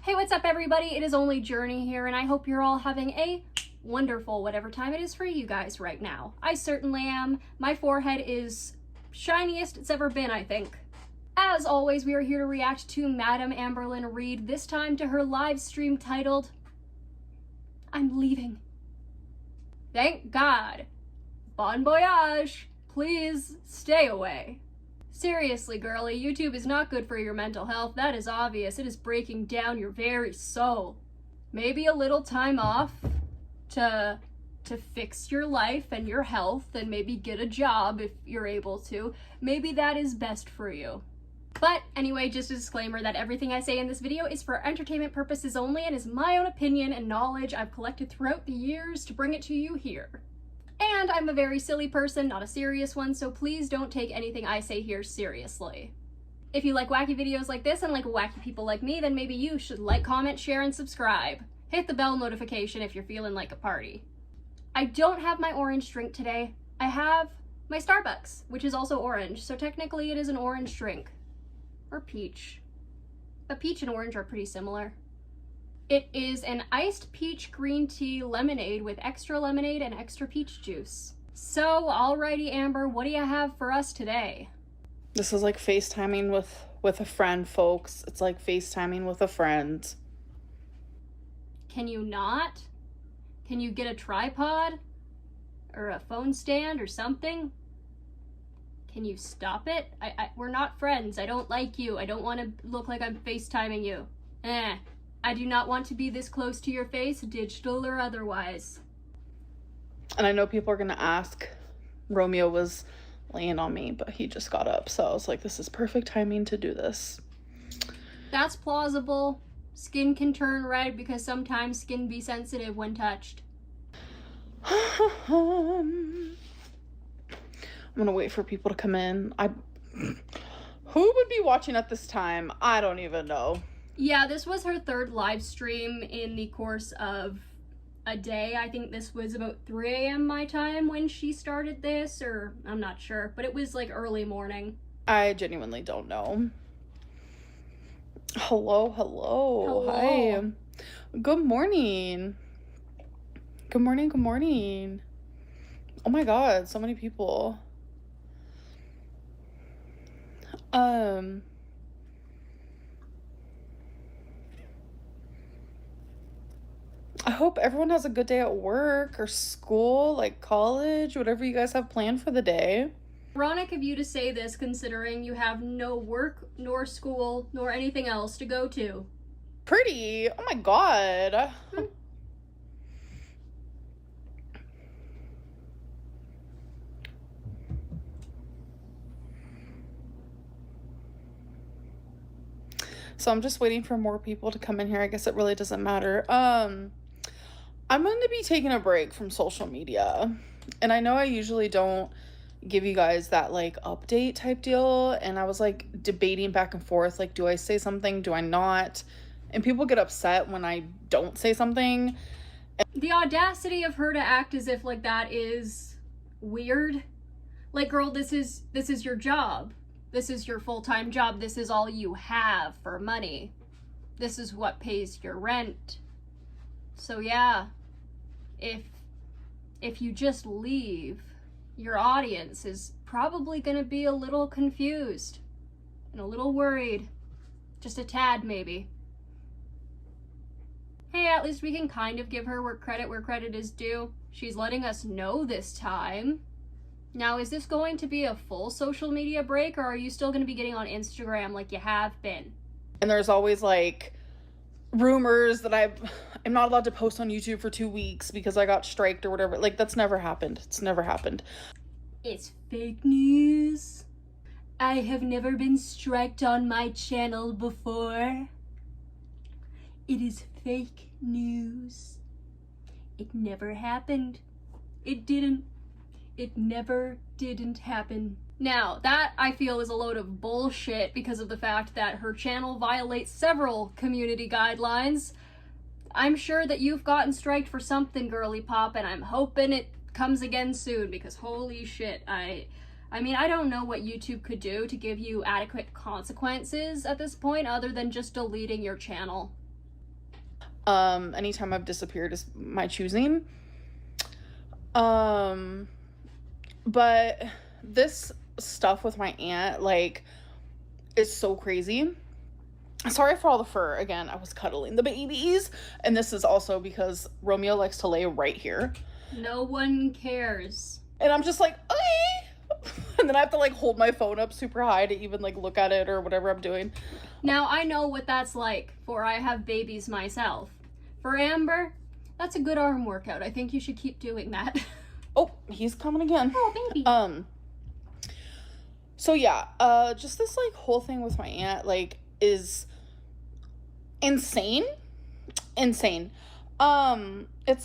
Hey, what's up everybody? It is only Journey here, and I hope you're all having a wonderful whatever time it is for you guys right now. I certainly am. My forehead is shiniest it's ever been, I think. As always, we are here to react to Madam Amberlynn Reid, this time to her live stream titled, I'm Leaving. Thank God. Bon voyage. Please stay away. Seriously, girlie, YouTube is not good for your mental health. That is obvious. It is breaking down your very soul. Maybe a little time off to fix your life and your health, and maybe get a job if you're able to. Maybe that is best for you. But anyway, just a disclaimer that everything I say in this video is for entertainment purposes only and is my own opinion and knowledge I've collected throughout the years to bring it to you here. And I'm a very silly person, not a serious one, so please don't take anything I say here seriously. If you like wacky videos like this and like wacky people like me, then maybe you should like, comment, share, and subscribe. Hit the bell notification if you're feeling like a party. I don't have my orange drink today. I have my Starbucks, which is also orange, so technically it is an orange drink. Or peach. But peach and orange are pretty similar. It is an iced peach green tea lemonade with extra lemonade and extra peach juice. So, alrighty Amber, what do you have for us today? This is like FaceTiming with a friend, folks. It's like FaceTiming with a friend. Can you not? Can you get a tripod? Or a phone stand or something? Can you stop it? We're not friends. I don't like you. I don't want to look like I'm FaceTiming you. I do not want to be this close to your face, digital or otherwise. And I know people are gonna ask, Romeo was laying on me, but he just got up, so I was like, this is perfect timing to do this. That's plausible. Skin can turn red because sometimes skin be sensitive when touched. I'm gonna wait for people to come in. Who would be watching at this time? I don't even know. Yeah, this was her third live stream in the course of a day. I think this was about 3 a.m. my time when she started this, or I'm not sure, but it was like early morning. I genuinely don't know. Hello. Hello. Hi. Good morning. Good morning. Oh my god, so many people. I hope everyone has a good day at work or school, like college, whatever you guys have planned for the day. Ironic of you to say this, considering you have no work, nor school, nor anything else to go to. Pretty. Oh my god. So I'm just waiting for more people to come in here. I guess it really doesn't matter. I'm going to be taking a break from social media. And I know I usually don't give you guys that like update type deal. And I was like debating back and forth, like, do I say something? Do I not? And people get upset when I don't say something. The audacity of her to act as if like that is weird. Like, girl, this is your job. This is your full-time job. This is all you have for money. This is what pays your rent. So yeah, if you just leave, your audience is probably gonna be a little confused and a little worried. Just a tad, maybe. Hey, at least we can kind of give her where credit is due. She's letting us know this time. Now, is this going to be a full social media break, or are you still going to be getting on Instagram like you have been? And there's always like rumors that I'm not allowed to post on YouTube for 2 weeks because I got striked or whatever. Like, that's never happened. It's never happened. It's fake news. I have never been striked on my channel before. It is fake news. It never happened. It didn't. It never didn't happen. Now, that I feel is a load of bullshit because of the fact that her channel violates several community guidelines. I'm sure that you've gotten striked for something, girly pop, and I'm hoping it comes again soon because holy shit, I mean, I don't know what YouTube could do to give you adequate consequences at this point other than just deleting your channel. Anytime I've disappeared is my choosing. But this stuff with my aunt, like, is so crazy. Sorry for all the fur. Again, I was cuddling the babies. And this is also because Romeo likes to lay right here. No one cares. And I'm just like, okay. And then I have to, like, hold my phone up super high to even, like, look at it or whatever I'm doing. Now, I know what that's like, for I have babies myself. For Amber, that's a good arm workout. I think you should keep doing that. Oh, he's coming again. Oh, baby. So yeah, just this, like, whole thing with my aunt, like, is insane. It's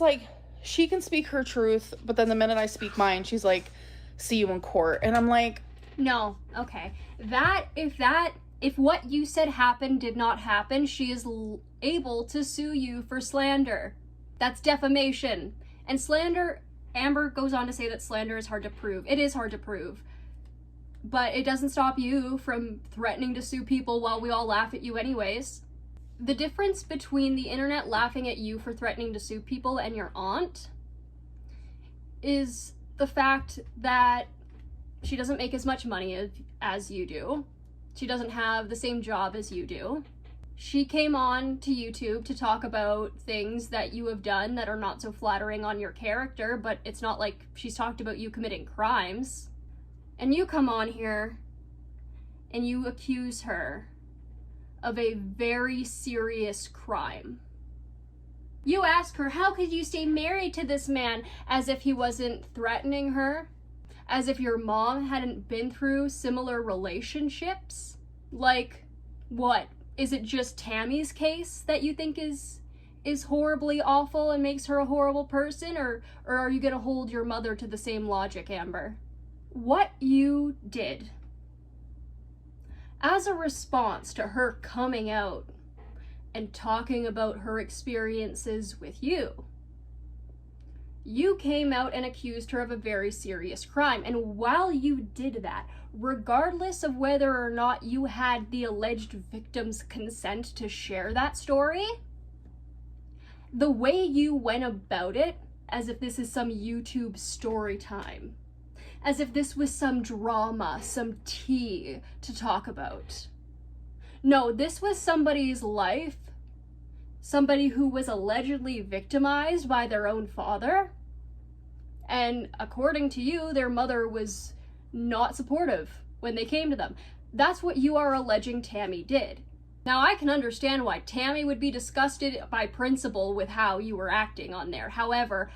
like, she can speak her truth, but then the minute I speak mine, she's like, see you in court. And I'm like, no, okay. If what you said happened did not happen, she is able to sue you for slander. That's defamation. And slander, Amber goes on to say that slander is hard to prove. It is hard to prove. But it doesn't stop you from threatening to sue people while we all laugh at you anyways. The difference between the internet laughing at you for threatening to sue people and your aunt is the fact that she doesn't make as much money as you do. She doesn't have the same job as you do. She came on to YouTube to talk about things that you have done that are not so flattering on your character, but it's not like she's talked about you committing crimes. And you come on here and you accuse her of a very serious crime. You ask her, how could you stay married to this man, as if he wasn't threatening her? As if your mom hadn't been through similar relationships? Like, what? Is it just Tammy's case that you think is horribly awful and makes her a horrible person? Or are you gonna hold your mother to the same logic, Amber? What you did, as a response to her coming out and talking about her experiences with you, you came out and accused her of a very serious crime. And while you did that, regardless of whether or not you had the alleged victim's consent to share that story, the way you went about it, as if this is some YouTube story time, as if this was some drama, some tea to talk about. No, this was somebody's life, somebody who was allegedly victimized by their own father, and according to you, their mother was not supportive when they came to them. That's what you are alleging Tammy did. Now, I can understand why Tammy would be disgusted by principle with how you were acting on there. However,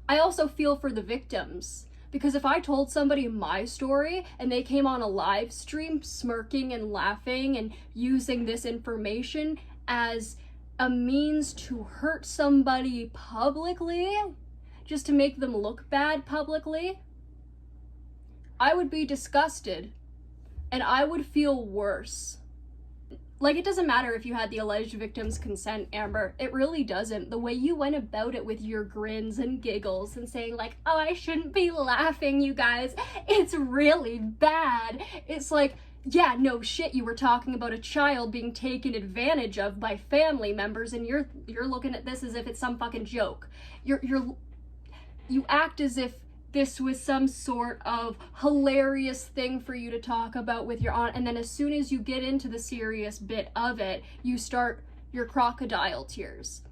I also feel for the victims. Because if I told somebody my story and they came on a live stream smirking and laughing and using this information as a means to hurt somebody publicly, just to make them look bad publicly, I would be disgusted and I would feel worse. Like, it doesn't matter if you had the alleged victim's consent, Amber. It really doesn't. The way you went about it with your grins and giggles and saying like, oh, I shouldn't be laughing, you guys. It's really bad. It's like, yeah, no shit, you were talking about a child being taken advantage of by family members and you're looking at this as if it's some fucking joke. You act as if this was some sort of hilarious thing for you to talk about with your aunt, and then as soon as you get into the serious bit of it, you start your crocodile tears.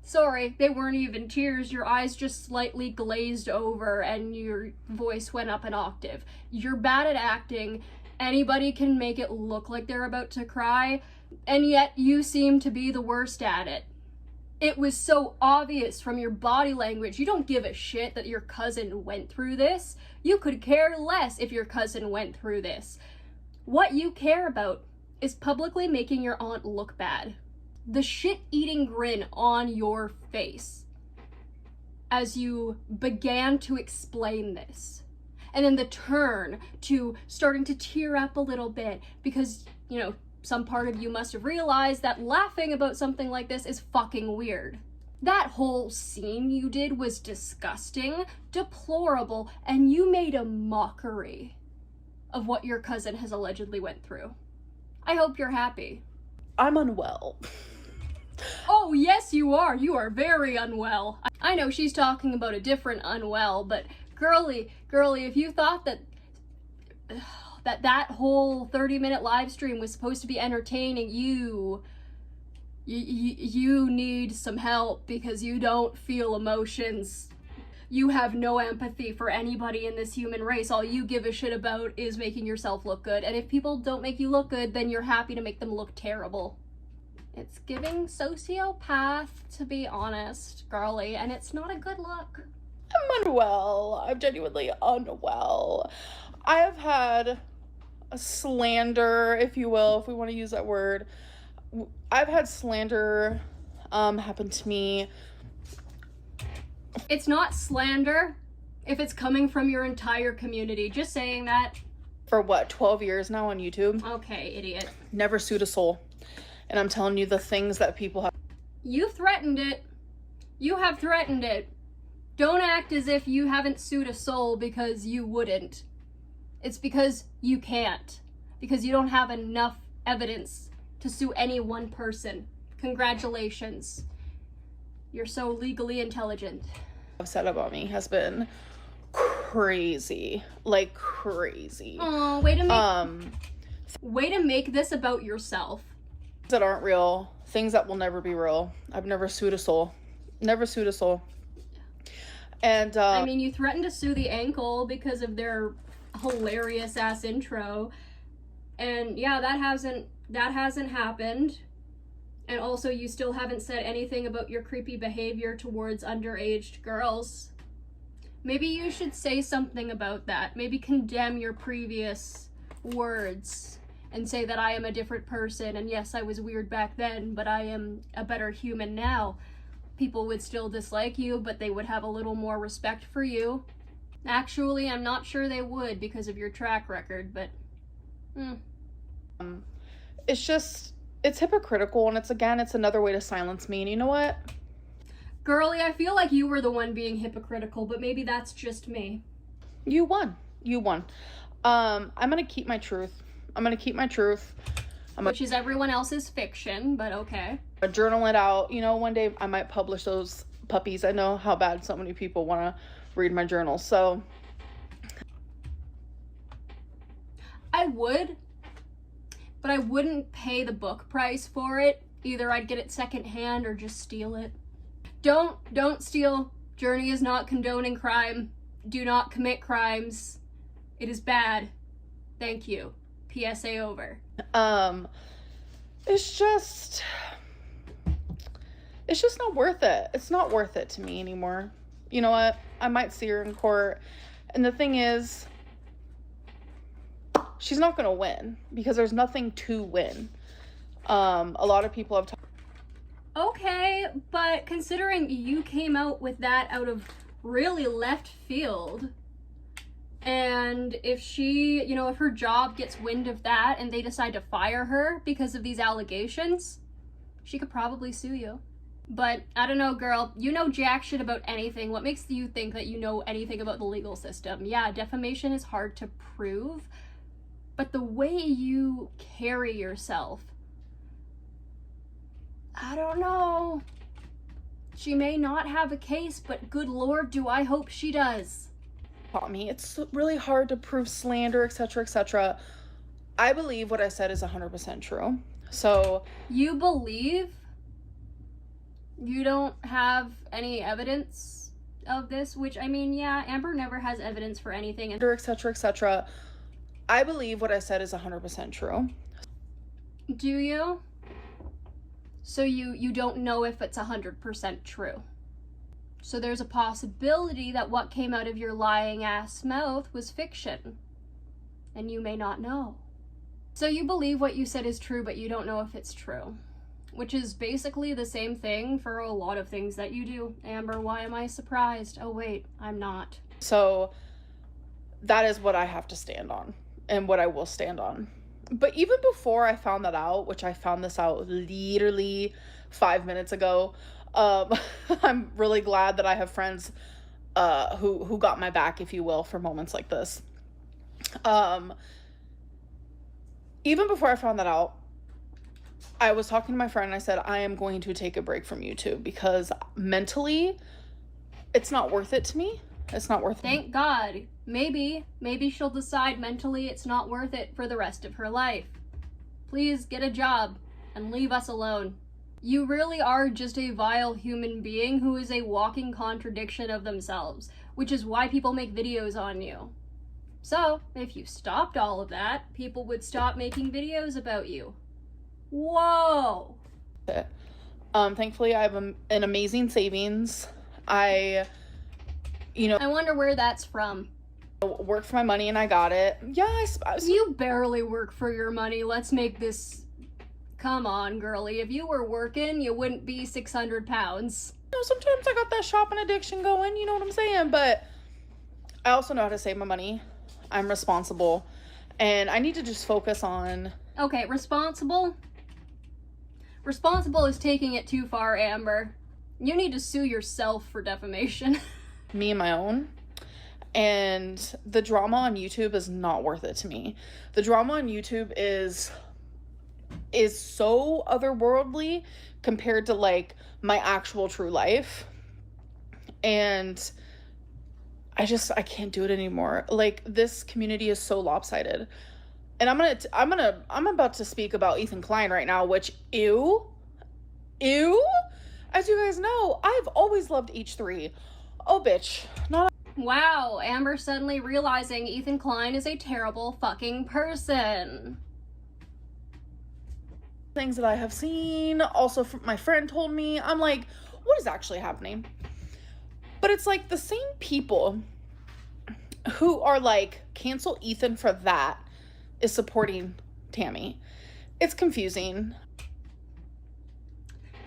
Sorry, they weren't even tears. Your eyes just slightly glazed over and your voice went up an octave. You're bad at acting. Anybody can make it look like they're about to cry, and yet you seem to be the worst at it. It was so obvious from your body language. You don't give a shit that your cousin went through this. You could care less if your cousin went through this. What you care about is publicly making your aunt look bad. The shit-eating grin on your face as you began to explain this. And then the turn to starting to tear up a little bit because, you know, some part of you must have realized that laughing about something like this is fucking weird. That whole scene you did was disgusting, deplorable, and you made a mockery of what your cousin has allegedly went through. I hope you're happy. I'm unwell. Oh, yes Yes, you are. You are very unwell. I know she's talking about a different unwell, but girly, if you thought that whole 30-minute live stream was supposed to be entertaining, you need some help because you don't feel emotions. You have no empathy for anybody in this human race. All you give a shit about is making yourself look good. And if people don't make you look good, then you're happy to make them look terrible. It's giving sociopath, to be honest, girly, and it's not a good look. I'm unwell. I'm genuinely unwell. I have had a slander, if you will, if we want to use that word. I've had slander happen to me. It's not slander if it's coming from your entire community. Just saying that. For what, 12 years now on YouTube? Okay, idiot. Never sued a soul. And I'm telling you the things that people have. You threatened it. You have threatened it. Don't act as if you haven't sued a soul because you wouldn't. It's because you can't. Because you don't have enough evidence to sue any one person. Congratulations. You're so legally intelligent. Have said about me has been crazy. Like crazy. Oh, way to make this about yourself. That aren't real. Things that will never be real. I've never sued a soul. Never sued a soul. And I mean, you threatened to sue the ankle because of their hilarious ass intro. And yeah, that hasn't happened. And also, you still haven't said anything about your creepy behavior towards underage girls. Maybe you should say something about that. Maybe condemn your previous words and say that I am a different person. And yes, I was weird back then, but I am a better human now. People would still dislike you, but they would have a little more respect for you. Actually, I'm not sure they would because of your track record, but... It's hypocritical, and it's another way to silence me, and you know what? Girly, I feel like you were the one being hypocritical, but maybe that's just me. You won. I'm gonna keep my truth. Which is everyone else's fiction, but okay. Journal it out. You know, one day I might publish those puppies. I know how bad so many people want to read my journal, so... I would, but I wouldn't pay the book price for it. Either I'd get it secondhand or just steal it. Don't steal. Journey is not condoning crime. Do not commit crimes. It is bad. Thank you. PSA over. It's just not worth it. It's not worth it to me anymore. You know what? I might see her in court. And the thing is, she's not going to win because there's nothing to win. A lot of people have Okay, but considering you came out with that out of really left field, and if she, if her job gets wind of that and they decide to fire her because of these allegations, she could probably sue you. But I don't know, girl, you know jack shit about anything. What makes you think that you know anything about the legal system? Yeah, defamation is hard to prove, but the way you carry yourself, I don't know. She may not have a case, but good Lord, do I hope she does. Taught me it's really hard to prove slander, etc., etc. I believe what I said is 100% true. So you believe? You don't have any evidence of this? Which, I mean, yeah, Amber never has evidence for anything. etc., etc. I believe what I said is 100% true. Do you? So you don't know if it's 100% true. So there's a possibility that what came out of your lying ass mouth was fiction. And you may not know. So you believe what you said is true, but you don't know if it's true. Which is basically the same thing for a lot of things that you do. Amber, why am I surprised? Oh wait, I'm not. So that is what I have to stand on and what I will stand on. But even before I found that out, which I found this out literally 5 minutes ago, I'm really glad that I have friends who got my back, if you will, for moments like this. Even before I found that out, I was talking to my friend and I said, I am going to take a break from YouTube because mentally it's not worth it to me. It's not worth it. Thank God. Maybe she'll decide mentally it's not worth it for the rest of her life. Please get a job and leave us alone. You really are just a vile human being who is a walking contradiction of themselves, which is why people make videos on you. So, if you stopped all of that, people would stop making videos about you. Whoa! Thankfully, I have an amazing savings. I wonder where that's from. Worked for my money and I got it. Yeah, You barely work for your money. Let's make this... Come on, girly. If you were working, you wouldn't be 600 pounds. Sometimes I got that shopping addiction going, you know what I'm saying? But I also know how to save my money. I'm responsible. And I need to just focus on... Okay, responsible? Responsible is taking it too far, Amber. You need to sue yourself for defamation. Me and my own. And the drama on YouTube is not worth it to me. The drama on YouTube is so otherworldly compared to like my actual true life. And I can't do it anymore. Like, this community is so lopsided. And I'm about to speak about Ethan Klein right now, which ew. As you guys know, I've always loved H3. Oh, bitch. Wow, Amber suddenly realizing Ethan Klein is a terrible fucking person. Things that I have seen, also my friend told me, I'm like, what is actually happening? But it's like the same people who are like, cancel Ethan for that, is supporting Tammy. It's confusing.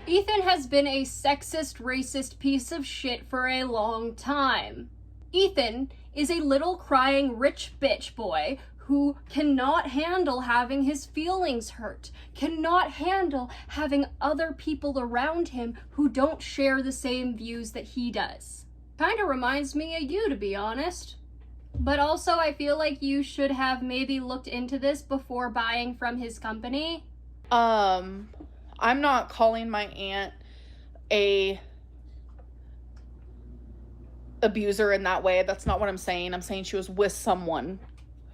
Ethan has been a sexist, racist piece of shit for a long time. Ethan is a little crying rich bitch boy who cannot handle having his feelings hurt, cannot handle having other people around him who don't share the same views that he does. Kinda reminds me of you, to be honest. But also, I feel like you should have maybe looked into this before buying from his company. I'm not calling my aunt a abuser in that way. That's not what I'm saying. I'm saying she was with someone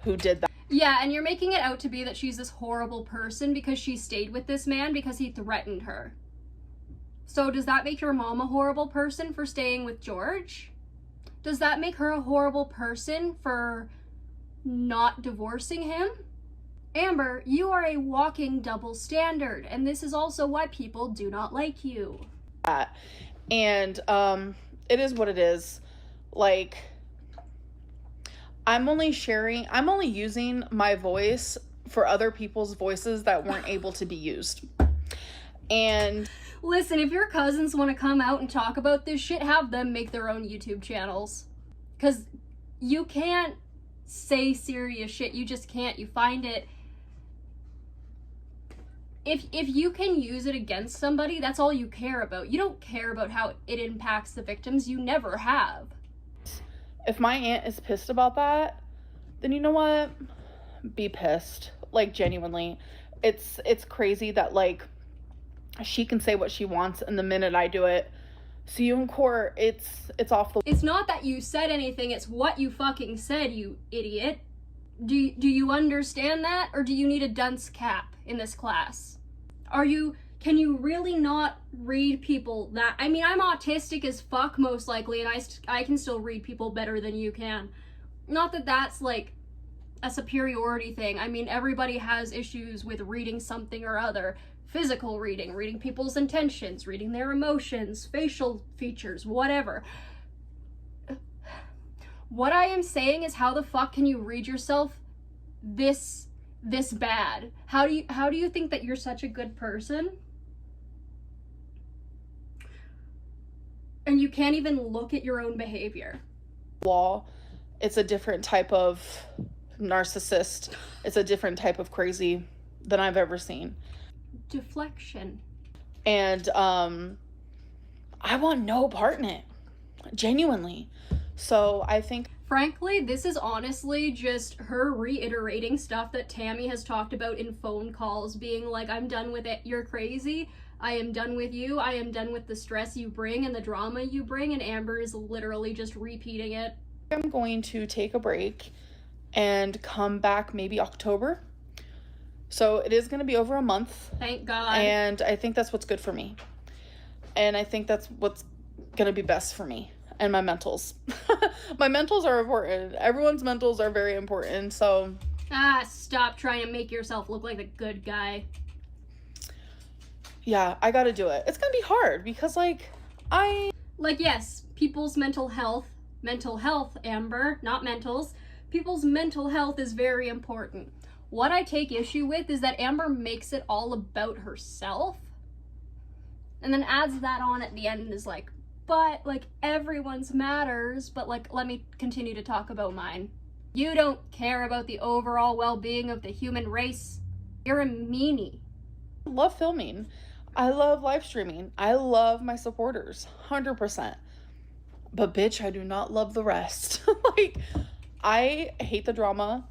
who did that. Yeah, and you're making it out to be that she's this horrible person because she stayed with this man because he threatened her. So does that make your mom a horrible person for staying with George? Does that make her a horrible person for not divorcing him? Amber, you are a walking double standard, and this is also why people do not like you. And it is what it is. Like, I'm only using my voice for other people's voices that weren't able to be used. And listen, if your cousins want to come out and talk about this shit, have them make their own YouTube channels. Because you can't say serious shit. You just can't. You find it... If you can use it against somebody, that's all you care about. You don't care about how it impacts the victims. You never have. If my aunt is pissed about that, then you know what? Be pissed. Like, genuinely. It's crazy that, like, she can say what she wants, and the minute I do it, see you in court, it's off the... It's not that you said anything, it's what you fucking said, you idiot. Do you understand that? Or do you need a dunce cap in this class? Can you really not read people that... I mean, I'm autistic as fuck, most likely, and I can still read people better than you can. Not that that's, like, a superiority thing. I mean, everybody has issues with reading something or other. Physical reading people's intentions, reading their emotions, facial features, whatever. What I am saying is, how the fuck can you read yourself this bad? How do you think that you're such a good person? And you can't even look at your own behavior. Law, it's a different type of narcissist. It's a different type of crazy than I've ever seen. Deflection. And I want no part in it. Genuinely. So I think, frankly, this is honestly just her reiterating stuff that Tammy has talked about in phone calls, being like, I'm done with it, you're crazy, I am done with you, I am done with the stress you bring and the drama you bring, and Amber is literally just repeating it. I'm going to take a break and come back maybe October. So it is going to be over a month. Thank God. And I think that's what's good for me. And I think that's what's going to be best for me and my mentals. My mentals are important. Everyone's mentals are very important. So stop trying to make yourself look like the good guy. Yeah, I got to do it. It's going to be hard because yes, people's mental health, Amber, not mentals. People's mental health is very important. What I take issue with is that Amber makes it all about herself and then adds that on at the end and is like, but, like, everyone's matters, but, like, let me continue to talk about mine. You don't care about the overall well-being of the human race. You're a meanie. I love filming. I love live streaming. I love my supporters, 100%. But bitch, I do not love the rest. Like, I hate the drama.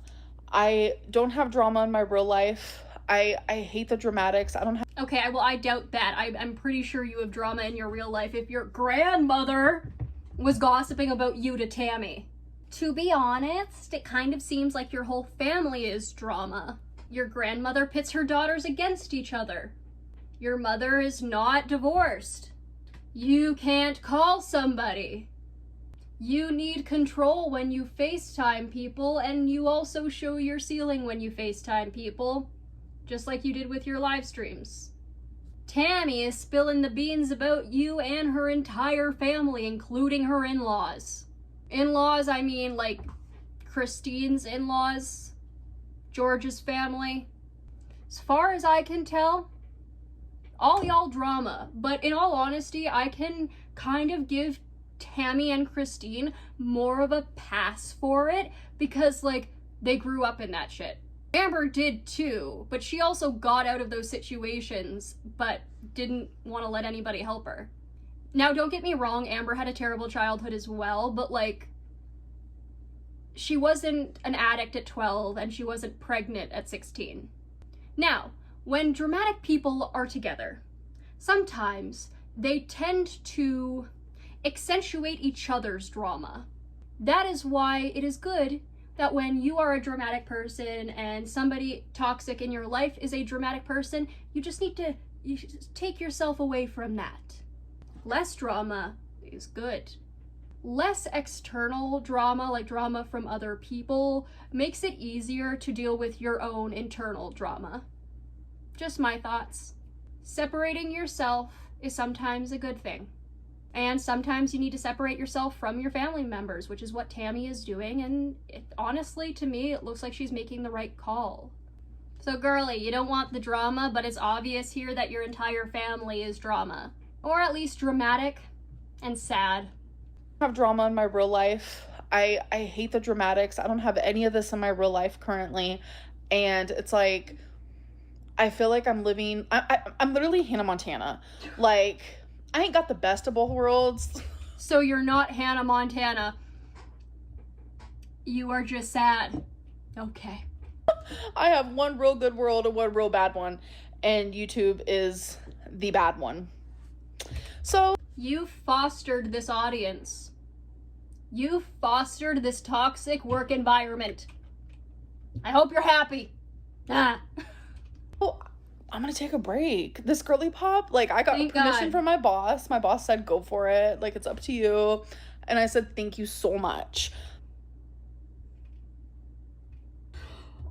I don't have drama in my real life. I hate the dramatics. Okay, well, I doubt that. I'm pretty sure you have drama in your real life if your grandmother was gossiping about you to Tammy. To be honest, it kind of seems like your whole family is drama. Your grandmother pits her daughters against each other. Your mother is not divorced. You can't call somebody. You need control when you FaceTime people, and you also show your ceiling when you FaceTime people, just like you did with your live streams. Tammy is spilling the beans about you and her entire family, including her in-laws. In-laws, I mean, like, Christine's in-laws, George's family. As far as I can tell, all y'all drama, but in all honesty, I can kind of give Tammy and Christine more of a pass for it because, like, they grew up in that shit. Amber did too, but she also got out of those situations but didn't want to let anybody help her. Now, don't get me wrong, Amber had a terrible childhood as well, but, like, she wasn't an addict at 12 and she wasn't pregnant at 16. Now, when dramatic people are together, sometimes they tend to accentuate each other's drama. That is why it is good that when you are a dramatic person and somebody toxic in your life is a dramatic person, you just take yourself away from that. Less drama is good. Less external drama, like drama from other people, makes it easier to deal with your own internal drama. Just my thoughts. Separating yourself is sometimes a good thing. And sometimes you need to separate yourself from your family members, which is what Tammy is doing, and honestly, to me, it looks like she's making the right call. So girlie, you don't want the drama, but it's obvious here that your entire family is drama. Or at least dramatic and sad. I have drama in my real life. I hate the dramatics. I don't have any of this in my real life currently. And it's like, I feel like I'm living, I'm literally Hannah Montana. Like, I ain't got the best of both worlds. So you're not Hannah Montana. You are just sad. Okay. I have one real good world and one real bad one. And YouTube is the bad one. So you fostered this audience. You fostered this toxic work environment. I hope you're happy. Oh, I'm gonna take a break. This girly pop, like, I got permission from my boss. My boss said, go for it. Like, it's up to you. And I said, thank you so much.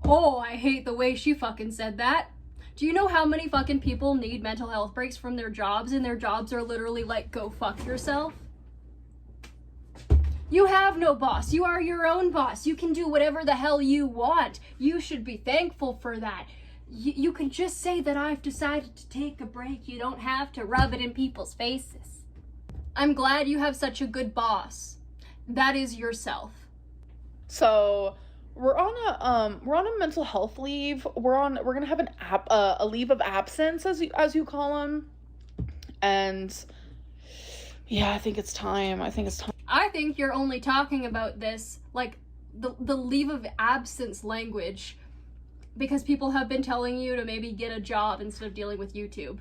Oh, I hate the way she fucking said that. Do you know how many fucking people need mental health breaks from their jobs, and their jobs are literally like, go fuck yourself? You have no boss. You are your own boss. You can do whatever the hell you want. You should be thankful for that. You can just say that I've decided to take a break. You don't have to rub it in people's faces. I'm glad you have such a good boss. That is yourself. So we're on a mental health leave. We're gonna have a leave of absence, as you call them. And yeah, I think it's time. I think you're only talking about this, like, the leave of absence language because people have been telling you to maybe get a job instead of dealing with YouTube.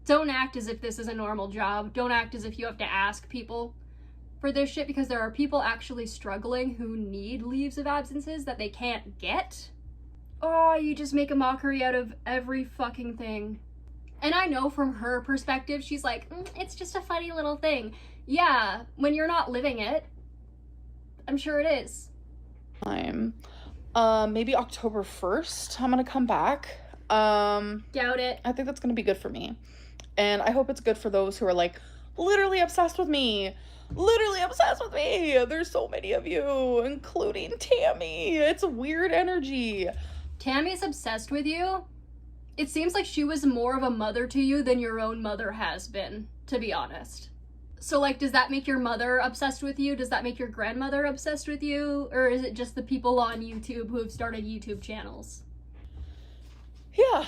Don't act as if this is a normal job. Don't act as if you have to ask people for this shit, because there are people actually struggling who need leaves of absences that they can't get. Oh, you just make a mockery out of every fucking thing. And I know from her perspective, she's like, it's just a funny little thing. Yeah, when you're not living it, I'm sure it is. Maybe October 1st, I'm gonna come back. Doubt it. I think that's gonna be good for me. And I hope it's good for those who are like literally obsessed with me. Literally obsessed with me. There's so many of you, including Tammy. It's a weird energy. Tammy's obsessed with you. It seems like she was more of a mother to you than your own mother has been, to be honest. So, like, does that make your mother obsessed with you? Does that make your grandmother obsessed with you? Or is it just the people on YouTube who have started YouTube channels? Yeah,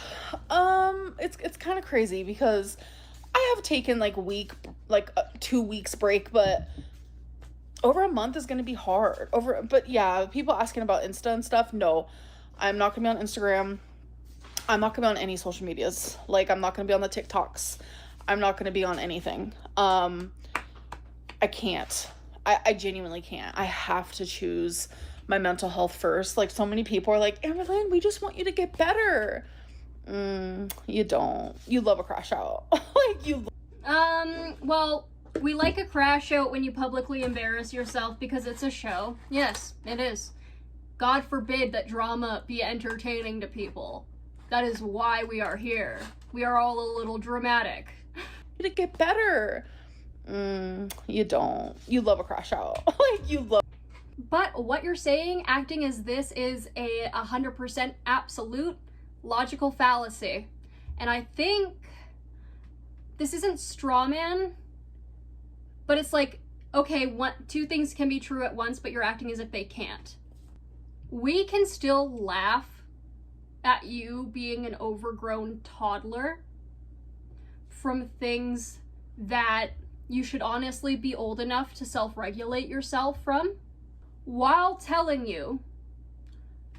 it's kind of crazy because I have taken like 2 weeks break, but over a month is going to be hard. But yeah, people asking about Insta and stuff. No, I'm not going to be on Instagram. I'm not going to be on any social medias. Like, I'm not going to be on the TikToks. I'm not going to be on anything. I can't. I genuinely can't. I have to choose my mental health first. Like, so many people are like, Emerlyn, we just want you to get better. You don't. You love a crash out. Well, we like a crash out when you publicly embarrass yourself because it's a show. Yes, it is. God forbid that drama be entertaining to people. That is why we are here. We are all a little dramatic. To get better. You don't. You love a crash out. But what you're saying, acting as this, is a 100% absolute logical fallacy. And I think this isn't straw man, but it's like, okay, two things can be true at once, but you're acting as if they can't. We can still laugh at you being an overgrown toddler from things that you should honestly be old enough to self-regulate yourself from, while telling you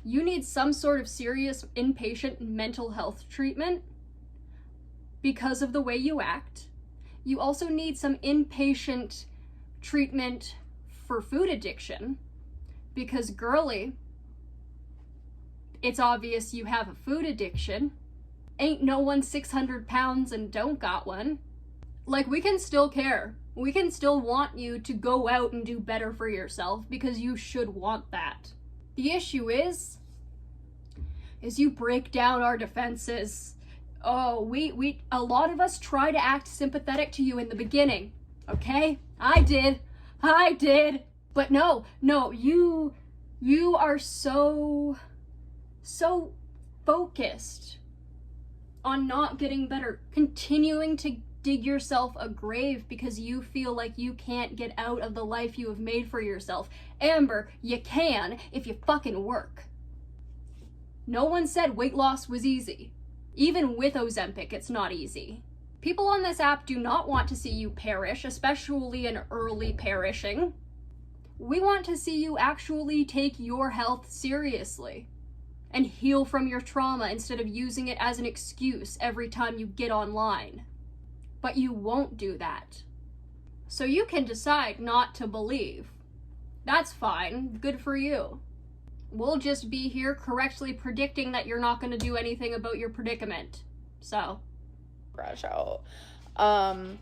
you need some sort of serious inpatient mental health treatment because of the way you act. You also need some inpatient treatment for food addiction because, girly, it's obvious you have a food addiction. Ain't no one 600 pounds and don't got one. Like, we can still care. We can still want you to go out and do better for yourself because you should want that. The issue is you break down our defenses. Oh, a lot of us try to act sympathetic to you in the beginning, okay? I did. But no, you are so focused on not getting better, continuing to dig yourself a grave because you feel like you can't get out of the life you have made for yourself. Amber, you can if you fucking work. No one said weight loss was easy. Even with Ozempic, it's not easy. People on this app do not want to see you perish, especially an early perishing. We want to see you actually take your health seriously and heal from your trauma instead of using it as an excuse every time you get online. But you won't do that. So you can decide not to believe. That's fine. Good for you. We'll just be here correctly predicting that you're not going to do anything about your predicament. So. Crash out. And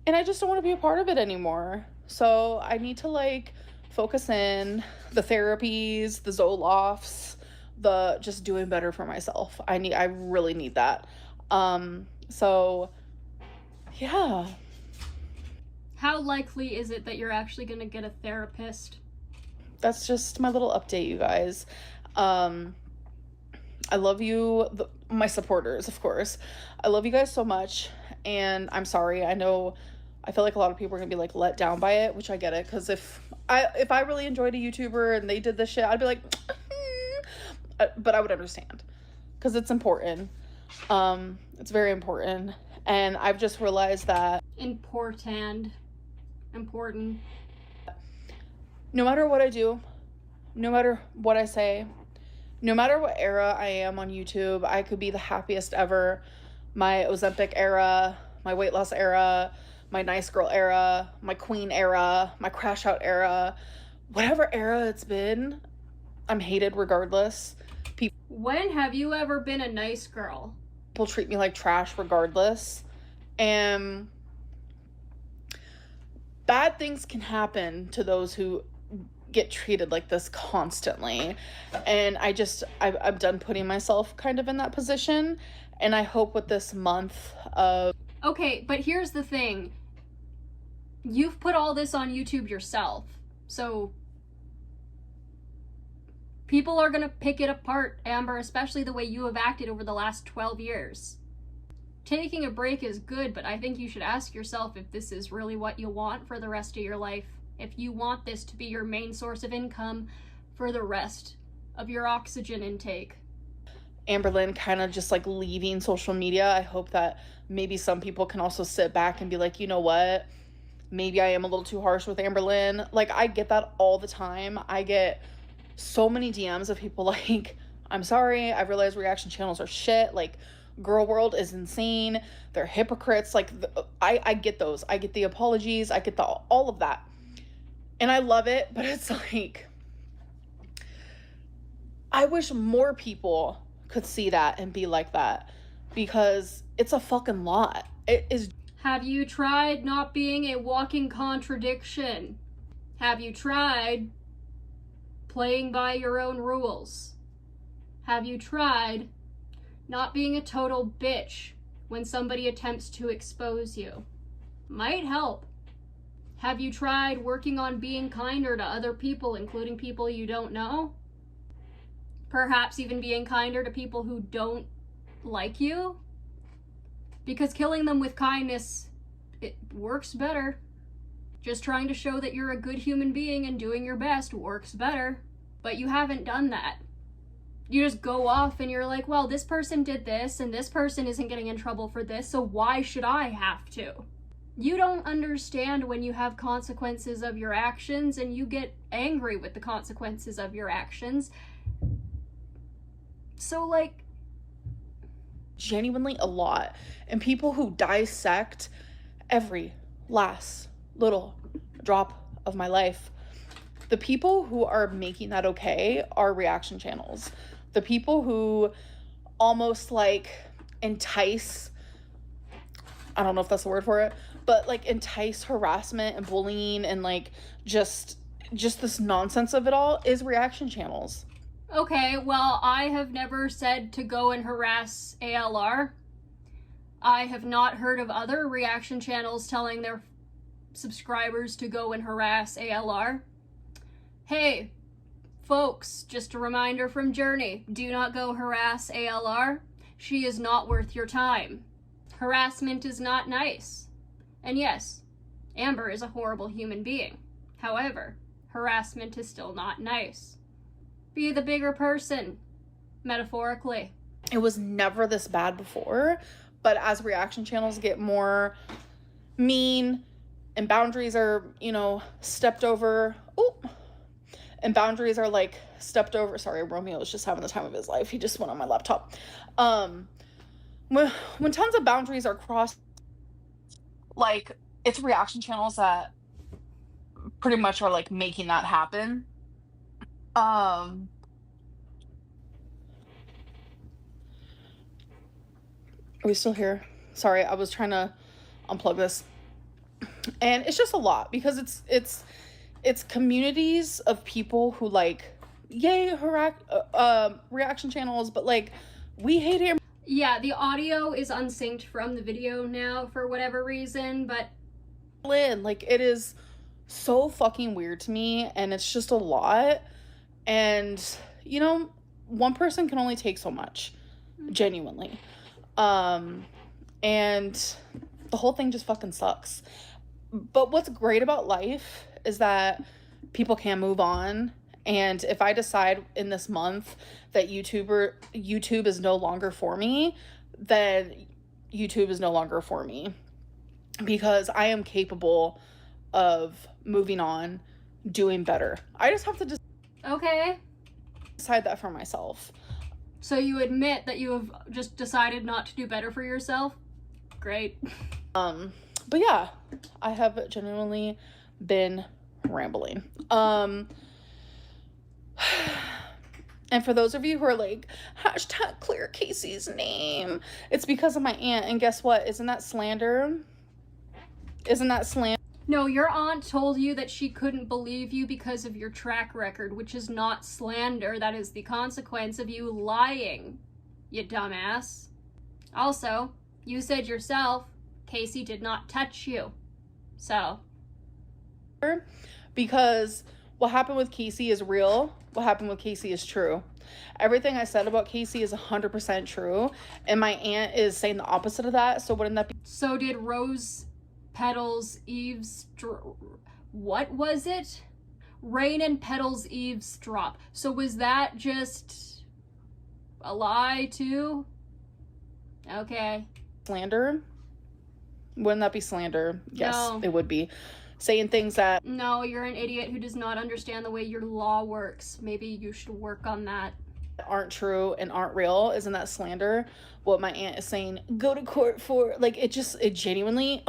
I just don't want to be a part of it anymore. So I need to, like, focus in the therapies, the Zolofts, the just doing better for myself. I really need that. So yeah. How likely is it that you're actually going to get a therapist? That's just my little update, you guys. I love you, my supporters, of course. I love you guys so much, and I'm sorry. I know, I feel like a lot of people are gonna be like let down by it, which I get it, because if I really enjoyed a YouTuber and they did this shit, I'd be like, but I would understand, because it's important. It's very important, and I've just realized that important. no matter what I do, no matter what I say, no matter what era I am on YouTube, I could be the happiest ever. My Ozempic era, my weight loss era, my nice girl era, my queen era, my crash out era, whatever era it's been, I'm hated regardless. When have you ever been a nice girl? People treat me like trash regardless. And bad things can happen to those who get treated like this constantly. And I'm done putting myself kind of in that position. And I hope with this month of... Okay, but here's the thing. You've put all this on YouTube yourself. So people are gonna pick it apart, Amber, especially the way you have acted over the last 12 years. Taking a break is good, but I think you should ask yourself if this is really what you want for the rest of your life. If you want this to be your main source of income for the rest of your oxygen intake. Amberlynn kind of just like leaving social media. I hope that maybe some people can also sit back and be like, you know what? Maybe I am a little too harsh with Amberlynn. Like, I get that all the time. I get so many DMs of people like, I'm sorry, I realize reaction channels are shit. Like, girl world is insane. They're hypocrites. Like, I get those. I get the apologies. I get all of that. And I love it, but it's like, I wish more people could see that and be like that, because it's a fucking lot. It is. Have you tried not being a walking contradiction? Have you tried playing by your own rules? Have you tried not being a total bitch when somebody attempts to expose you? Might help. Have you tried working on being kinder to other people, including people you don't know? Perhaps even being kinder to people who don't like you? Because killing them with kindness, it works better. Just trying to show that you're a good human being and doing your best works better. But you haven't done that. You just go off and you're like, well, this person did this and this person isn't getting in trouble for this, so why should I have to? You don't understand when you have consequences of your actions, and you get angry with the consequences of your actions. So, like, genuinely a lot. And people who dissect every last little drop of my life, the people who are making that okay are reaction channels. The people who almost like entice, I don't know if that's the word for it, but like entice harassment and bullying and like just this nonsense of it all is reaction channels. Okay, well, I have never said to go and harass ALR. I have not heard of other reaction channels telling their subscribers to go and harass ALR. Hey, folks, just a reminder from Journey, do not go harass ALR. She is not worth your time. Harassment is not nice. And yes, Amber is a horrible human being. However, harassment is still not nice. Be the bigger person, metaphorically. It was never this bad before, but as reaction channels get more mean and boundaries are, stepped over, and boundaries are like stepped over. Sorry, Romeo is just having the time of his life. He just went on my laptop. When tons of boundaries are crossed, like, it's reaction channels that pretty much are like making that happen. Are we still here? Sorry, I was trying to unplug this. And it's just a lot, because it's communities of people who like, yay, reaction channels, but like, we hate him. Yeah, the audio is unsynced from the video now for whatever reason, but like, it is so fucking weird to me, and it's just a lot. And one person can only take so much, genuinely. And the whole thing just fucking sucks. But what's great about life is that people can move on. And if I decide in this month that YouTube is no longer for me, then YouTube is no longer for me, because I am capable of moving on doing better. I just have to Okay. decide that for myself. So you admit that you have just decided not to do better for yourself? Great. But yeah, I have genuinely been rambling. And for those of you who are like, hashtag clear Casey's name, it's because of my aunt. And guess what? Isn't that slander? Isn't that slander? No, your aunt told you that she couldn't believe you because of your track record, which is not slander. That is the consequence of you lying, you dumbass. Also, you said yourself, Casey did not touch you. So. Because what happened with Casey is real. What happened with Casey is true. Everything I said about Casey is 100% true. And my aunt is saying the opposite of that. So wouldn't that be? So did Rose Petals what was it? Rain and Petals eavesdrop. So was that just a lie too? Okay. Slander? Wouldn't that be slander? Yes, No. It would be. Saying things that... No, you're an idiot who does not understand the way your law works. Maybe you should work on that. aren't true and aren't real. Isn't that slander? What my aunt is saying, go to court for, like, it genuinely...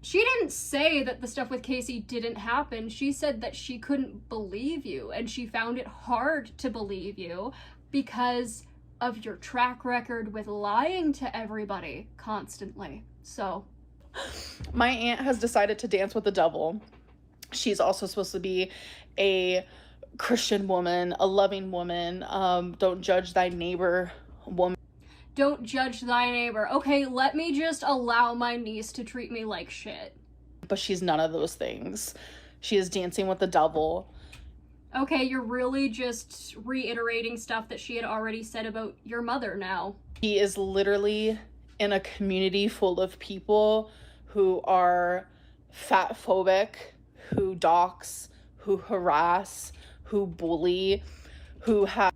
She didn't say that the stuff with Casey didn't happen. She said that she couldn't believe you, and she found it hard to believe you because of your track record with lying to everybody constantly. So... My aunt has decided to dance with the devil. She's also supposed to be a Christian woman, a loving woman. Don't judge thy neighbor woman. Don't judge thy neighbor. Okay, let me just allow my niece to treat me like shit. But she's none of those things. She is dancing with the devil. Okay, you're really just reiterating stuff that she had already said about your mother now. She is literally in a community full of people who are fat phobic, who dox, who harass, who bully, who have...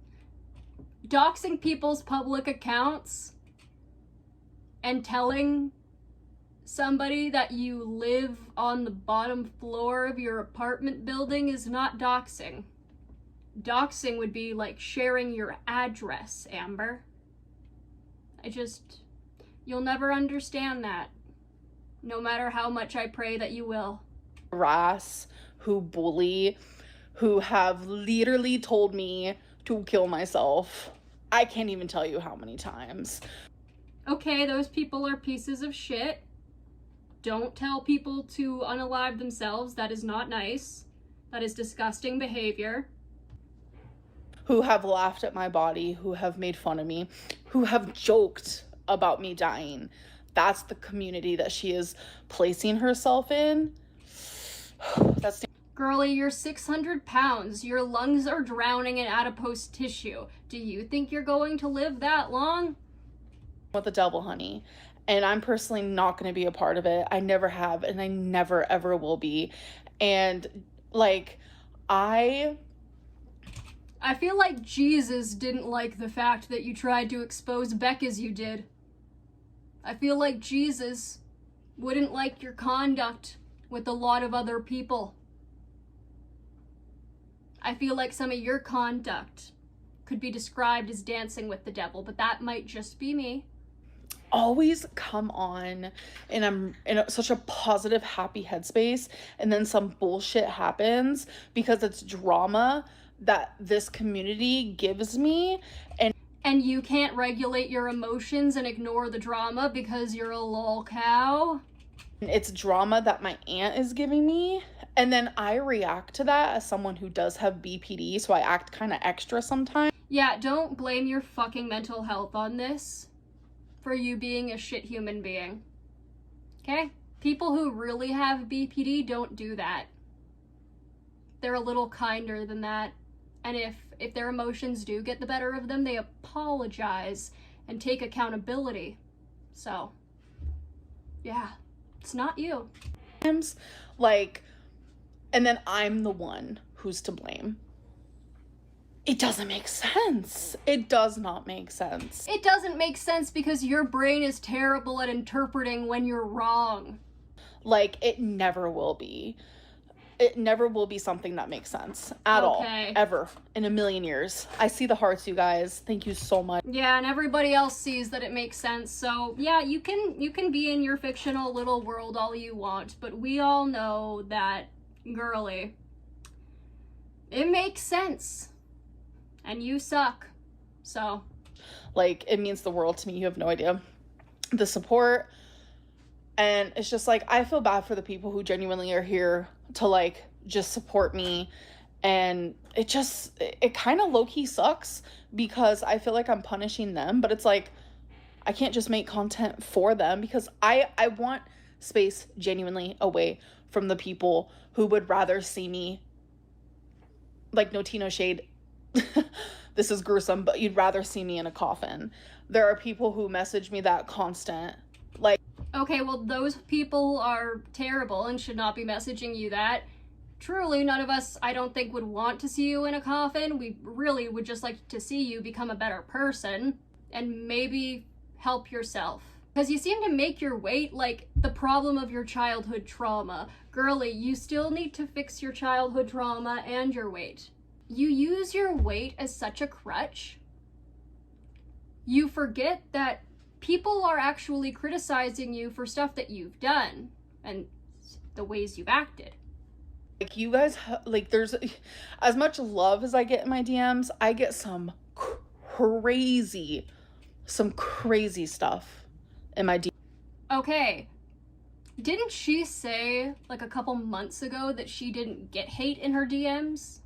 Doxing people's public accounts and telling somebody that you live on the bottom floor of your apartment building is not doxing. Doxing would be like sharing your address, Amber. You'll never understand that. No matter how much I pray that you will. Harass, who bully, who have literally told me to kill myself. I can't even tell you how many times. Okay, those people are pieces of shit. Don't tell people to unalive themselves. That is not nice. That is disgusting behavior. Who have laughed at my body, who have made fun of me, who have joked about me dying. That's the community that she is placing herself in. That's... Girlie, you're 600 pounds. Your lungs are drowning in adipose tissue. Do you think you're going to live that long? With the devil, honey. And I'm personally not going to be a part of it. I never have, and I never, ever will be. And, like, I feel like Jesus didn't like the fact that you tried to expose Beck as you did. I feel like Jesus wouldn't like your conduct with a lot of other people. I feel like some of your conduct could be described as dancing with the devil, but that might just be me. Always come on and I'm in such a positive, happy headspace, and then some bullshit happens because it's drama that this community gives me, and you can't regulate your emotions and ignore the drama because you're a lol cow. It's drama that my aunt is giving me, and then I react to that as someone who does have BPD, so I act kind of extra sometimes. Yeah, don't blame your fucking mental health on this for you being a shit human being. Okay? People who really have BPD don't do that. They're a little kinder than that. And if their emotions do get the better of them, they apologize and take accountability. So, yeah, it's not you. Like, and then I'm the one who's to blame. It doesn't make sense. It does not make sense. It doesn't make sense because your brain is terrible at interpreting when you're wrong. Like, it never will be. it never will be something that makes sense at all, ever, in a million years. I see the hearts, you guys. Thank you so much. Yeah, and everybody else sees that it makes sense. So yeah, you can be in your fictional little world all you want, but we all know that, girly, it makes sense. And you suck. So, like, it means the world to me. You have no idea. The support. And it's just like, I feel bad for the people who genuinely are here to like just support me. And it kind of low-key sucks because I feel like I'm punishing them, but it's like, I can't just make content for them because I want space genuinely away from the people who would rather see me, like, no tea, no shade. This is gruesome, but you'd rather see me in a coffin. There are people who message me that constant, like, okay, well, those people are terrible and should not be messaging you that. Truly, none of us, I don't think, would want to see you in a coffin. We really would just like to see you become a better person and maybe help yourself. Because you seem to make your weight like the problem of your childhood trauma. Girly, you still need to fix your childhood trauma and your weight. You use your weight as such a crutch. You forget that people are actually criticizing you for stuff that you've done and the ways you've acted. Like, you guys, like, there's, as much love as I get in my DMs, I get some crazy stuff in my DMs. Okay, didn't she say, like, a couple months ago that she didn't get hate in her DMs?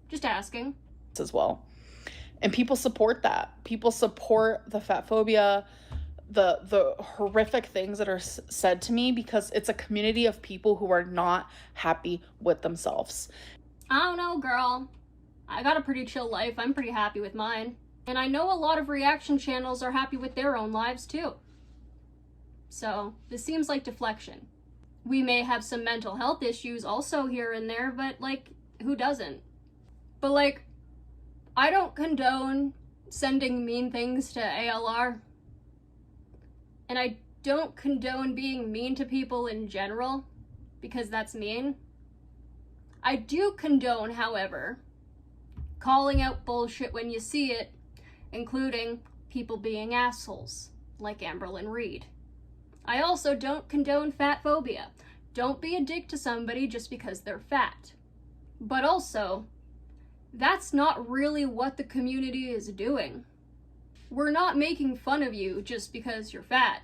Just asking. As well. And people support that. People support the fat phobia, the horrific things that are said to me, because it's a community of people who are not happy with themselves. I don't know, girl. I got a pretty chill life. I'm pretty happy with mine. And I know a lot of reaction channels are happy with their own lives too. So this seems like Deflection. We may have some mental health issues also here and there, but like, who doesn't? But like, I don't condone sending mean things to ALR. And I don't condone being mean to people in general, because that's mean. I do condone, however, calling out bullshit when you see it, including people being assholes, like Amberlyn Reed. I also don't condone fat phobia. Don't be a dick to somebody just because they're fat. But also, that's not really what the community is doing. We're not making fun of you just because you're fat.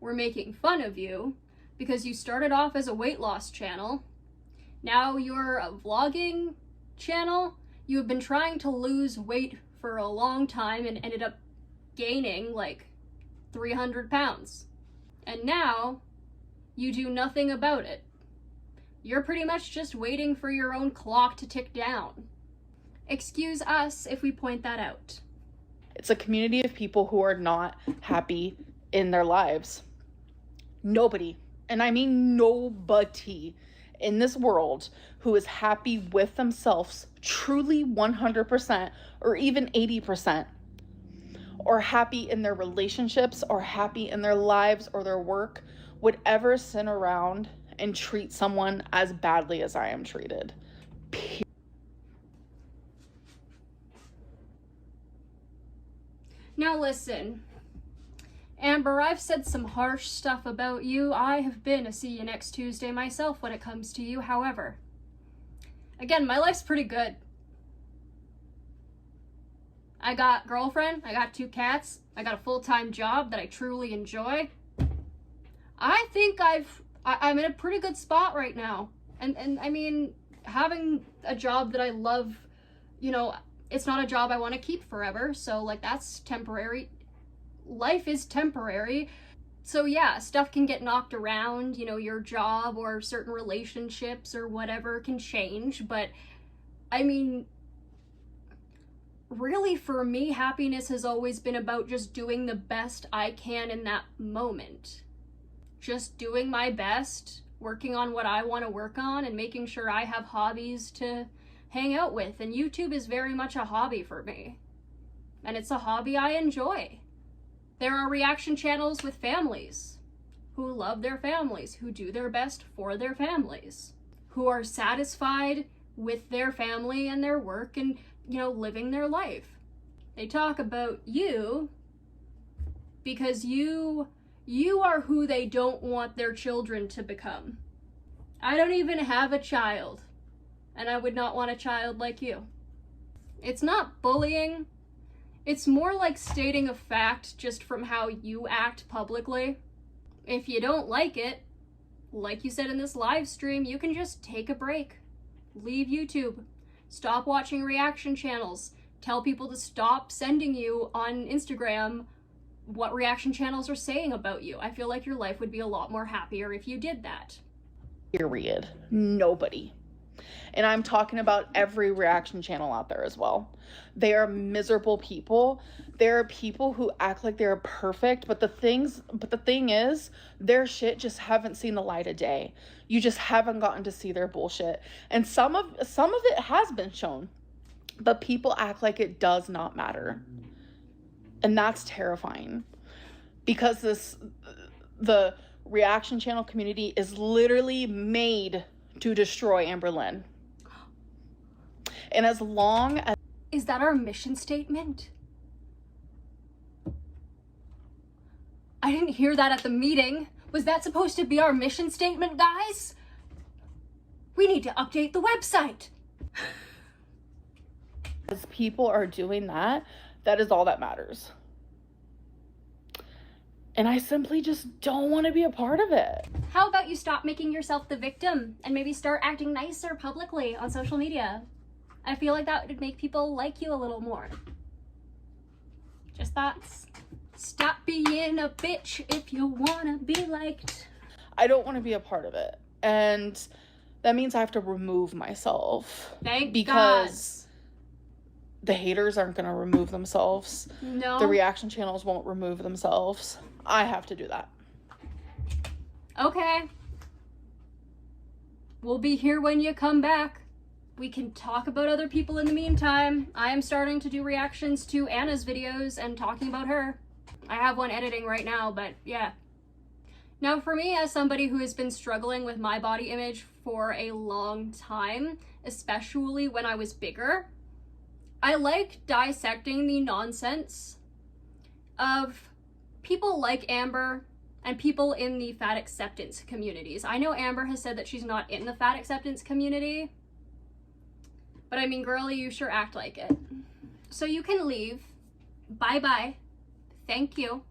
We're making fun of you because you started off as a weight loss channel. Now you're a vlogging channel. You have been trying to lose weight for a long time and ended up gaining like 300 pounds. And now you do nothing about it. You're pretty much just waiting for your own clock to tick down. Excuse us if we point that out. It's a community of people who are not happy in their lives. Nobody, and I mean nobody in this world who is happy with themselves, truly 100% or even 80%, or happy in their relationships or happy in their lives or their work, would ever sit around and treat someone as badly as I am treated. Now listen, Amber, I've said some harsh stuff about you. I have been a see you next Tuesday myself when it comes to you. However, again, my life's pretty good. I got a girlfriend, I got 2 cats, I got a full-time job that I truly enjoy. I think I'm in a pretty good spot right now. And I mean, having a job that I love, you know, it's not a job I want to keep forever, so like that's temporary. Life is temporary. So yeah, stuff can get knocked around, you know, your job or certain relationships or whatever can change, but I mean, really for me, happiness has always been about just doing the best I can in that moment. Just doing my best, working on what I want to work on, and making sure I have hobbies to hang out with, and YouTube is very much a hobby for me. And it's a hobby I enjoy. There are reaction channels with families who love their families, who do their best for their families, who are satisfied with their family and their work and, you know, living their life. They talk about you because you are who they don't want their children to become. I don't even have a child, and I would not want a child like you. It's not bullying. It's more like stating a fact just from how you act publicly. If you don't like it, like you said in this live stream, you can just take a break. Leave YouTube. Stop watching reaction channels. Tell people to stop sending you on Instagram what reaction channels are saying about you. I feel like your life would be a lot more happier if you did that. Period. Nobody. And I'm talking about every reaction channel out there as well. They are miserable people. There are people who act like they're perfect, but the thing is, their shit just haven't seen the light of day. You just haven't gotten to see their bullshit. And some of it has been shown, but people act like it does not matter. And that's terrifying, because the reaction channel community is literally made to destroy Amber Lynn. And as long as... Is that our mission statement? I didn't hear that at the meeting. Was that supposed to be our mission statement, guys? We need to update the website. As people are doing that, that is all that matters. And I simply just don't want to be a part of it. How about you stop making yourself the victim and maybe start acting nicer publicly on social media? I feel like that would make people like you a little more. Just thoughts. Stop being a bitch if you want to be liked. I don't want to be a part of it. And that means I have to remove myself. Because the haters aren't going to remove themselves. No. The reaction channels won't remove themselves. I have to do that. Okay. We'll be here when you come back. We can talk about other people in the meantime. I am starting to do reactions to Anna's videos and talking about her. I have one editing right now, but yeah. Now for me, as somebody who has been struggling with my body image for a long time, especially when I was bigger, I like dissecting the nonsense of people like Amber and people in the fat acceptance communities. I know Amber has said that she's not in the fat acceptance community, but I mean, girlie, you sure act like it. So you can leave. Bye-bye. Thank you.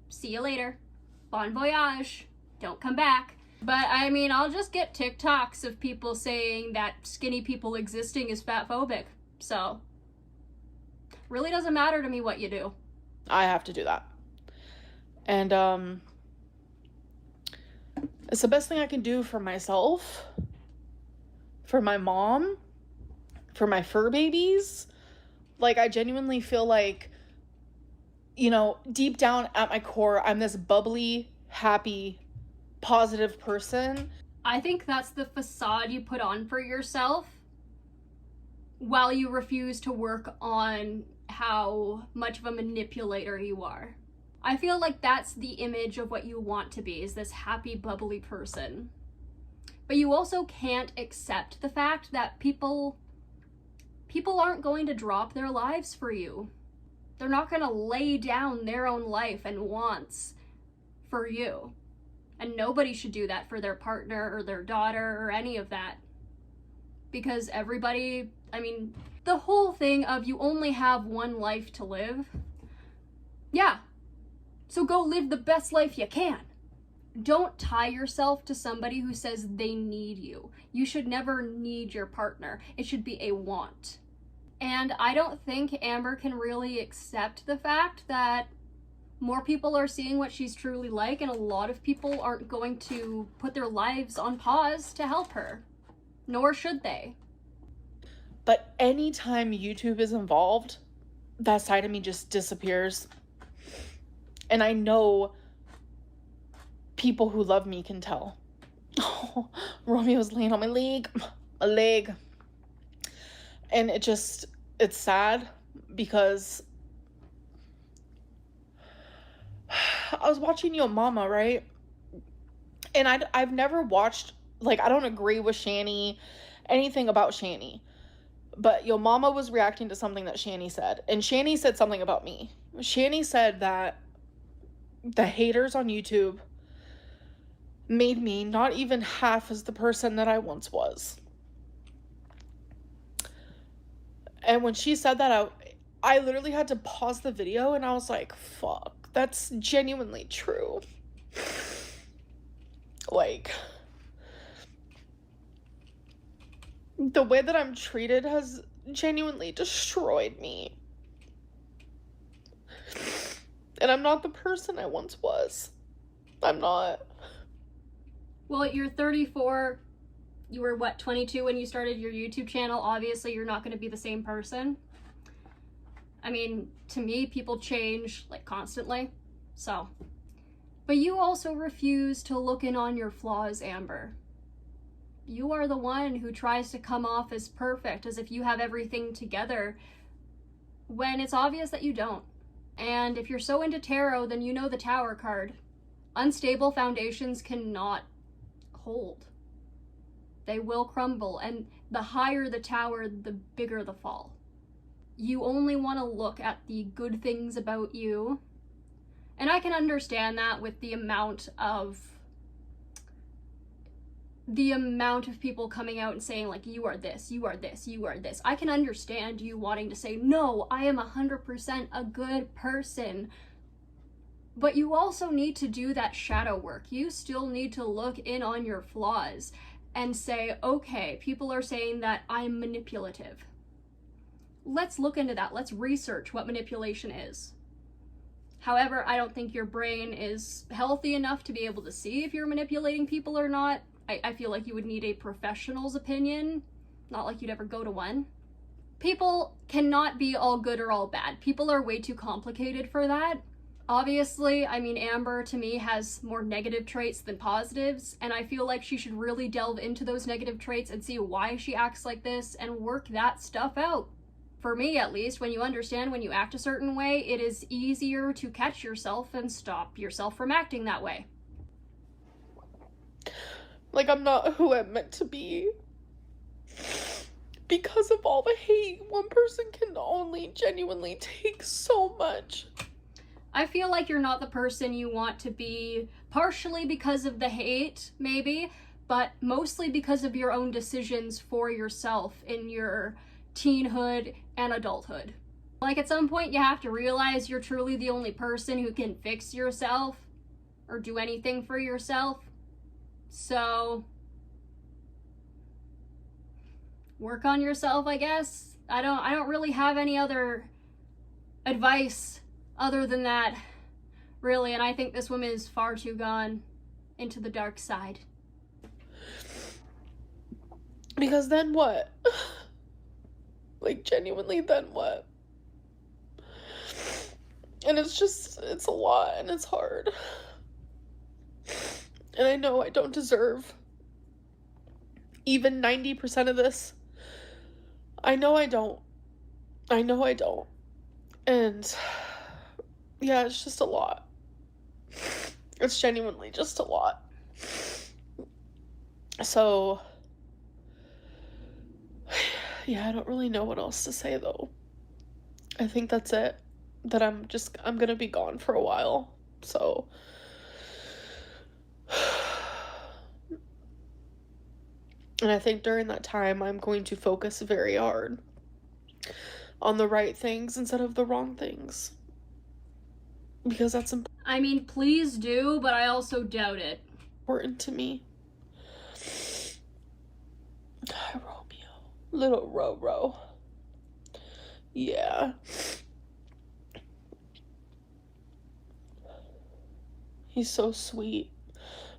See you later. Bon voyage. Don't come back. But I mean, I'll just get TikToks of people saying that skinny people existing is fat phobic. So, really doesn't matter to me what you do. I have to do that. And, it's the best thing I can do for myself, for my mom, for my fur babies. Like, I genuinely feel like, you know, deep down at my core, I'm this bubbly, happy, positive person. I think that's the facade you put on for yourself while you refuse to work on how much of a manipulator you are. I feel like that's the image of what you want to be, is this happy, bubbly person. But you also can't accept the fact that people aren't going to drop their lives for you. They're not going to lay down their own life and wants for you. And nobody should do that for their partner or their daughter or any of that. Because everybody, I mean, the whole thing of you only have one life to live. Yeah. So go live the best life you can. Don't tie yourself to somebody who says they need you. You should never need your partner. It should be a want. And I don't think Amber can really accept the fact that more people are seeing what she's truly like, and a lot of people aren't going to put their lives on pause to help her. Nor should they. But anytime YouTube is involved, that side of me just disappears. And I know people who love me can tell. Oh, Romeo's laying on my leg. And it's sad because I was watching Yo Mama, right? And I've never watched like, I don't agree with Shani, anything about Shani. But Yo Mama was reacting to something that Shani said. And Shani said something about me. Shani said that the haters on YouTube made me not even half as the person that I once was. And when she said that, I literally had to pause the video and I was like, fuck, that's genuinely true. Like, the way that I'm treated has genuinely destroyed me. And I'm not the person I once was. I'm not. Well, you're 34. You were, what, 22 when you started your YouTube channel? Obviously, you're not going to be the same person. I mean, to me, people change, like, constantly. So. But you also refuse to look in on your flaws, Amber. You are the one who tries to come off as perfect, as if you have everything together, when it's obvious that you don't. And if you're so into tarot, then you know the Tower card. Unstable foundations cannot hold. They will crumble, and the higher the tower, the bigger the fall. You only want to look at the good things about you. And I can understand that with the amount of people coming out and saying, like, you are this, you are this, you are this. I can understand you wanting to say, no, I am 100% a good person. But you also need to do that shadow work. You still need to look in on your flaws and say, okay, people are saying that I'm manipulative. Let's look into that. Let's research what manipulation is. However, I don't think your brain is healthy enough to be able to see if you're manipulating people or not. I feel like you would need a professional's opinion, not like you'd ever go to one. People cannot be all good or all bad. People are way too complicated for that. Obviously, I mean, Amber, to me, has more negative traits than positives, and I feel like she should really delve into those negative traits and see why she acts like this and work that stuff out. For me, at least, when you understand when you act a certain way, it is easier to catch yourself and stop yourself from acting that way. Like, I'm not who I'm meant to be. Because of all the hate, one person can only genuinely take so much. I feel like you're not the person you want to be, partially because of the hate, maybe, but mostly because of your own decisions for yourself in your teenhood and adulthood. Like, at some point you have to realize you're truly the only person who can fix yourself or do anything for yourself. So, work on yourself, I guess. I don't really have any other advice other than that, really, and I think this woman is far too gone into the dark side. Because then what? Like, genuinely, then what? And it's a lot, and it's hard. And I know I don't deserve even 90% of this. I know I don't. And yeah, it's just a lot. It's genuinely just a lot. So, yeah, I don't really know what else to say, though. I think that's it. That I'm gonna be gone for a while. So, and I think during that time, I'm going to focus very hard on the right things instead of the wrong things. Because that's I mean, please do, but I also doubt it. Important to me. Hi, Romeo. Little Roro. Yeah. He's so sweet.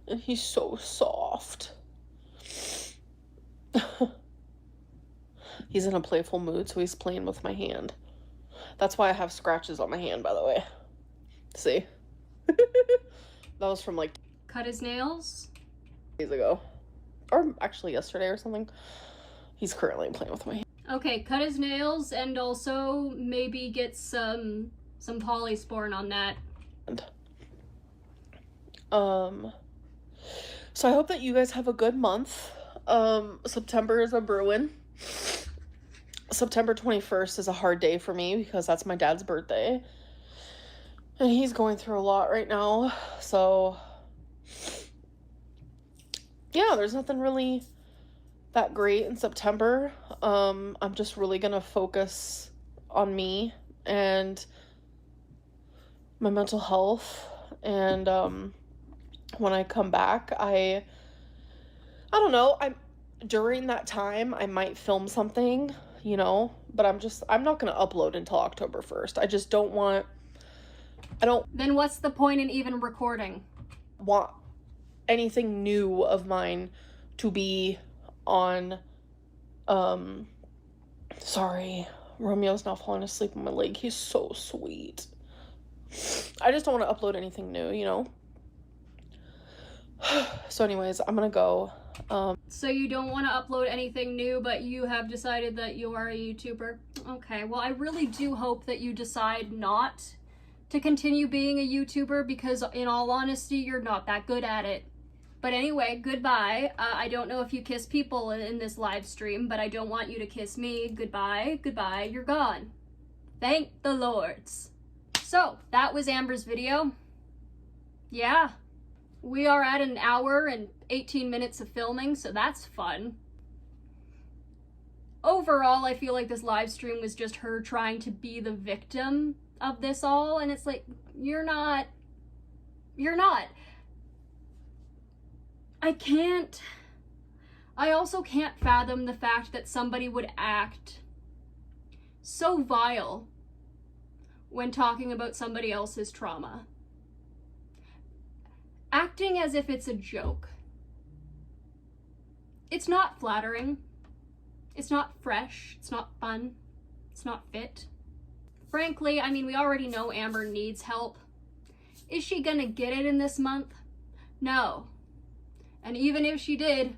And he's so soft. He's in a playful mood, so he's playing with my hand. That's why I have scratches on my hand, by the way. See? That was from, like, Cut his nails? days ago. Or actually yesterday or something. He's currently playing with my hand. Okay, cut his nails and also maybe get some polysporin on that. So I hope that you guys have a good month. September is a brewing. September 21st is a hard day for me because that's my dad's birthday. And he's going through a lot right now. So, yeah, there's nothing really that great in September. I'm just really gonna focus on me and my mental health. And when I come back, I don't know, during that time I might film something, you know, but I'm not gonna upload until October 1st. Then what's the point in even recording? Want anything new of mine to be on. Sorry, Romeo's now falling asleep on my leg. He's so sweet. I just don't want to upload anything new, you know. So anyways, I'm gonna go. So you don't want to upload anything new, but you have decided that you are a YouTuber? Okay, well, I really do hope that you decide not to continue being a YouTuber, because in all honesty, you're not that good at it. But anyway, goodbye. I don't know if you kiss people in this live stream, but I don't want you to kiss me. Goodbye, goodbye, you're gone. Thank the Lords. So, that was Amber's video. Yeah. We are at an hour and 18 minutes of filming, so that's fun. Overall, I feel like this live stream was just her trying to be the victim of this all, and it's like, you're not. I also can't fathom the fact that somebody would act so vile when talking about somebody else's trauma. Acting as if it's a joke. It's not flattering. It's not fresh. It's not fun. It's not fit. Frankly, I mean, we already know Amber needs help. Is she gonna get it in this month? No. And even if she did,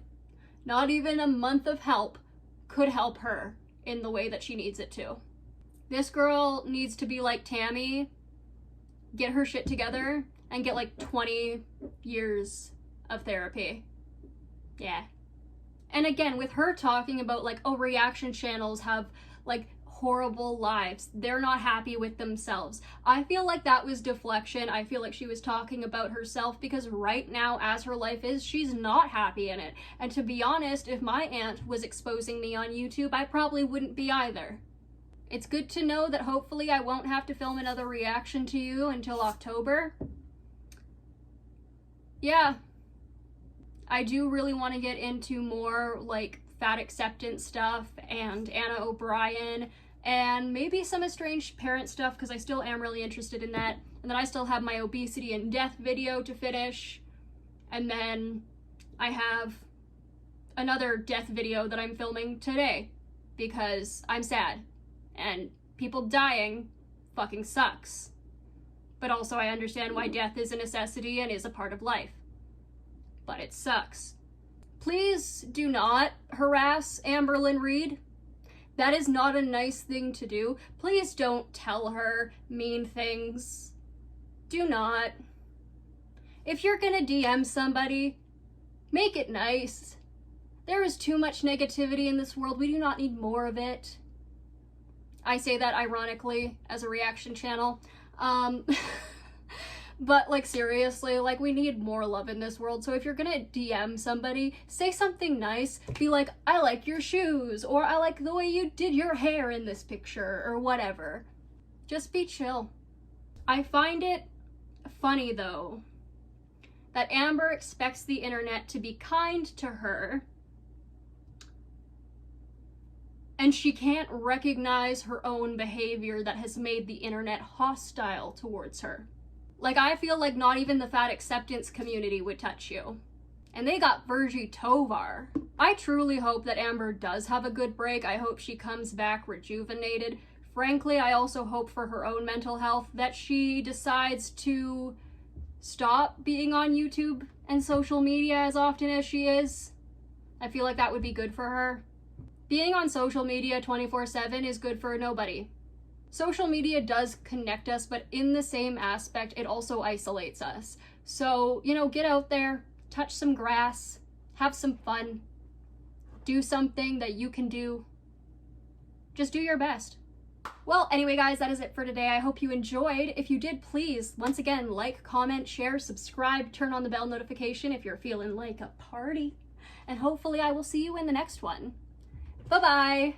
not even a month of help could help her in the way that she needs it to. This girl needs to be like Tammy, get her shit together, and get like 20 years of therapy. Yeah. And again, with her talking about like, oh, reaction channels have like horrible lives. They're not happy with themselves. I feel like that was deflection. I feel like she was talking about herself, because right now, as her life is, she's not happy in it. And to be honest, if my aunt was exposing me on YouTube, I probably wouldn't be either. It's good to know that hopefully I won't have to film another reaction to you until October. Yeah. I do really want to get into more like fat acceptance stuff and Anna O'Brien and maybe some estranged parent stuff, because I still am really interested in that. And then I still have my obesity and death video to finish. And then I have another death video that I'm filming today because I'm sad and people dying fucking sucks. But also I understand why death is a necessity and is a part of life. But it sucks. Please do not harass Amberlyn Reed. That is not a nice thing to do. Please don't tell her mean things. Do not. If you're gonna DM somebody, make it nice. There is too much negativity in this world. We do not need more of it. I say that ironically as a reaction channel. But like seriously, like we need more love in this world. So if you're gonna DM somebody, say something nice. Be like, I like your shoes, or I like the way you did your hair in this picture, or whatever. Just be chill. I find it funny though that Amber expects the internet to be kind to her, and she can't recognize her own behavior that has made the internet hostile towards her. Like, I feel like not even the fat acceptance community would touch you. And they got Virgie Tovar. I truly hope that Amber does have a good break. I hope she comes back rejuvenated. Frankly, I also hope for her own mental health that she decides to stop being on YouTube and social media as often as she is. I feel like that would be good for her. Being on social media 24/7 is good for nobody. Social media does connect us, but in the same aspect, it also isolates us. So, you know, get out there, touch some grass, have some fun, do something that you can do. Just do your best. Well, anyway, guys, that is it for today. I hope you enjoyed. If you did, please, once again, like, comment, share, subscribe, turn on the bell notification if you're feeling like a party. And hopefully I will see you in the next one. Bye-bye.